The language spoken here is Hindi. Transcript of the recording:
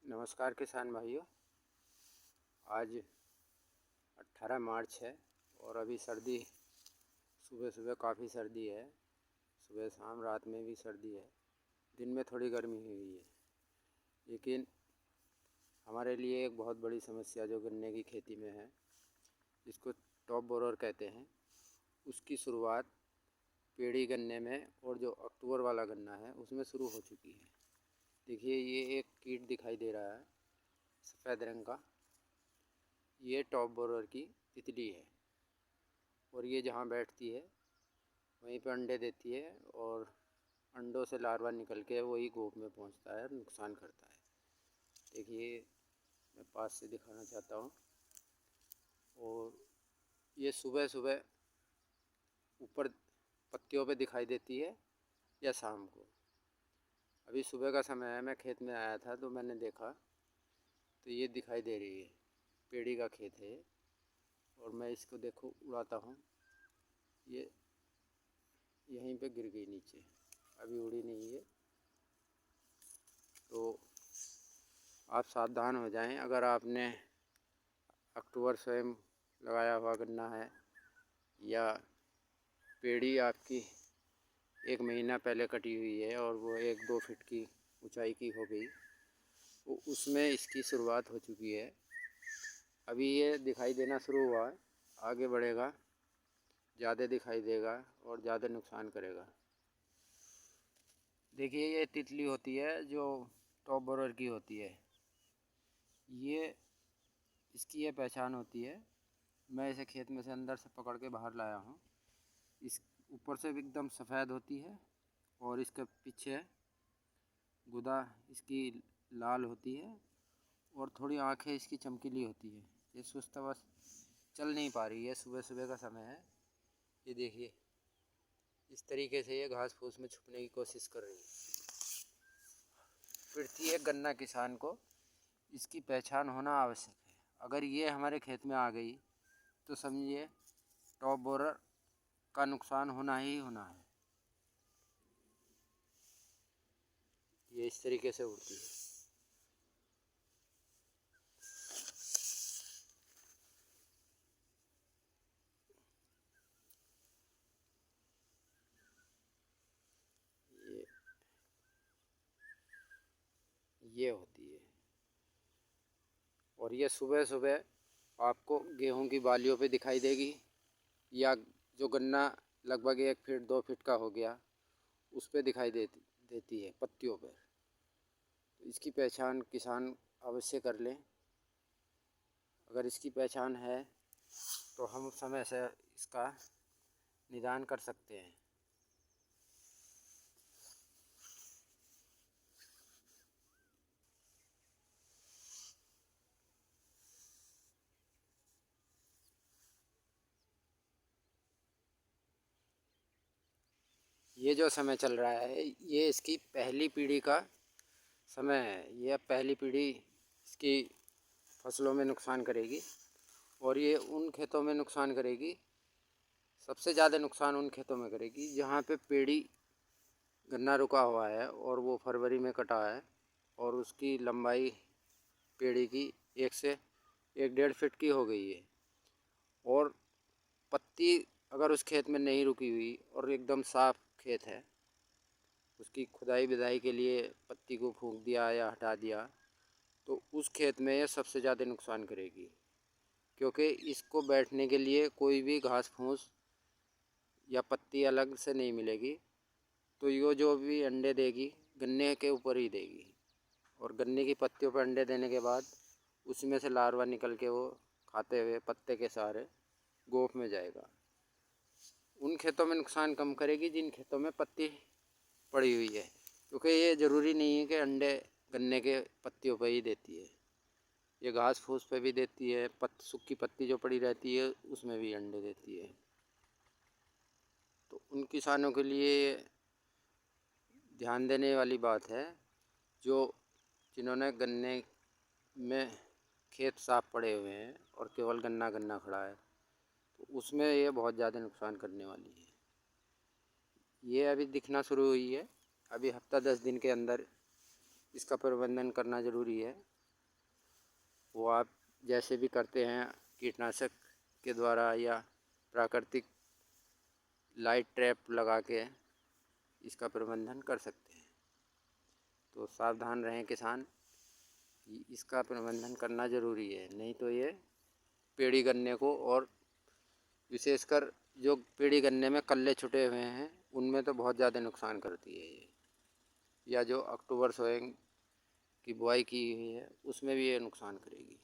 नमस्कार किसान भाइयों। आज 18 मार्च है और अभी सर्दी, सुबह सुबह काफ़ी सर्दी है। सुबह शाम रात में भी सर्दी है, दिन में थोड़ी गर्मी हुई है। लेकिन हमारे लिए एक बहुत बड़ी समस्या जो गन्ने की खेती में है, जिसको टॉप बोरर कहते हैं, उसकी शुरुआत पेड़ी गन्ने में और जो अक्टूबर वाला गन्ना है उसमें शुरू हो चुकी है। देखिए, ये एक कीट दिखाई दे रहा है सफ़ेद रंग का। ये टॉप बोरर की तितली है और ये जहाँ बैठती है वहीं पर अंडे देती है और अंडों से लार्वा निकल के वही गोप में पहुँचता है और नुकसान करता है। देखिए, मैं पास से दिखाना चाहता हूँ। और ये सुबह सुबह ऊपर पत्तियों पे दिखाई देती है या शाम को। अभी सुबह का समय है, मैं खेत में आया था तो मैंने देखा तो ये दिखाई दे रही है। पेड़ी का खेत है और मैं इसको देखो उड़ाता हूँ, ये यहीं पे गिर गई नीचे, अभी उड़ी नहीं है। तो आप सावधान हो जाएं। अगर आपने अक्टूबर स्वयं लगाया हुआ गन्ना है या पेड़ी आपकी 1 महीना पहले कटी हुई है और वो 1-2 फीट की ऊंचाई की हो गई, तो उसमें इसकी शुरुआत हो चुकी है। अभी ये दिखाई देना शुरू हुआ है, आगे बढ़ेगा, ज़्यादा दिखाई देगा और ज़्यादा नुकसान करेगा। देखिए, ये तितली होती है जो टॉप बोरर की होती है। ये इसकी ये पहचान होती है। मैं इसे खेत में से अंदर से पकड़ के बाहर लाया हूँ। इस ऊपर से एकदम सफ़ेद होती है और इसके पीछे गुदा इसकी लाल होती है और थोड़ी आंखें इसकी चमकीली होती है। ये सुस्त चल नहीं पा रही है, सुबह सुबह का समय है। ये देखिए, इस तरीके से ये घास फूस में छुपने की कोशिश कर रही है। फिरती है गन्ना किसान को इसकी पहचान होना आवश्यक है। अगर ये हमारे खेत में आ गई तो समझिए टॉप बोरर का नुकसान होना ही होना है। ये इस तरीके से उड़ती है। ये होती है और ये सुबह सुबह आपको गेहूं की बालियों पे दिखाई देगी, या जो गन्ना लगभग 1 फीट 2 फीट का हो गया उस पे दिखाई देती है पत्तियों पर। तो इसकी पहचान किसान अवश्य कर लें। अगर इसकी पहचान है तो हम समय से इसका निदान कर सकते हैं। ये जो समय चल रहा है ये इसकी पहली पीढ़ी का समय है। यह पहली पीढ़ी इसकी फसलों में नुकसान करेगी और ये उन खेतों में नुकसान करेगी, सबसे ज़्यादा नुकसान उन खेतों में करेगी जहाँ पे पेड़ी गन्ना रुका हुआ है और वो फरवरी में कटा है और उसकी लंबाई पेड़ी की 1 से 1.5 फीट की हो गई है। और पत्ती अगर उस खेत में नहीं रुकी हुई और एकदम साफ खेत है, उसकी खुदाई बिदाई के लिए पत्ती को फूंक दिया या हटा दिया, तो उस खेत में ये सबसे ज़्यादा नुकसान करेगी। क्योंकि इसको बैठने के लिए कोई भी घास फूस या पत्ती अलग से नहीं मिलेगी, तो ये जो भी अंडे देगी गन्ने के ऊपर ही देगी और गन्ने की पत्तियों पर अंडे देने के बाद उसमें से लार्वा निकल के वो खाते हुए पत्ते के सहारे गोफ में जाएगा। उन खेतों में नुकसान कम करेगी जिन खेतों में पत्ती पड़ी हुई है, क्योंकि ये ज़रूरी नहीं है कि अंडे गन्ने के पत्तियों पर ही देती है। ये घास फूस पे भी देती है, सूखी पत्ती जो पड़ी रहती है उसमें भी अंडे देती है। तो उन किसानों के लिए ध्यान देने वाली बात है जिन्होंने गन्ने में खेत साफ पड़े हुए हैं और केवल गन्ना गन्ना खड़ा है, तो उसमें ये बहुत ज़्यादा नुकसान करने वाली है। ये अभी दिखना शुरू हुई है, अभी हफ्ता 10 दिन के अंदर इसका प्रबंधन करना ज़रूरी है। वो आप जैसे भी करते हैं कीटनाशक के द्वारा या प्राकृतिक लाइट ट्रैप लगा के इसका प्रबंधन कर सकते हैं। तो सावधान रहें किसान, इसका प्रबंधन करना ज़रूरी है, नहीं तो ये पेड़ी गन्ने को, और विशेषकर जो पेड़ी गन्ने में कल्ले छुटे हुए हैं उनमें तो बहुत ज़्यादा नुकसान करती है ये, या जो अक्टूबर सोयाबीन की बुआई की हुई है उसमें भी ये नुकसान करेगी।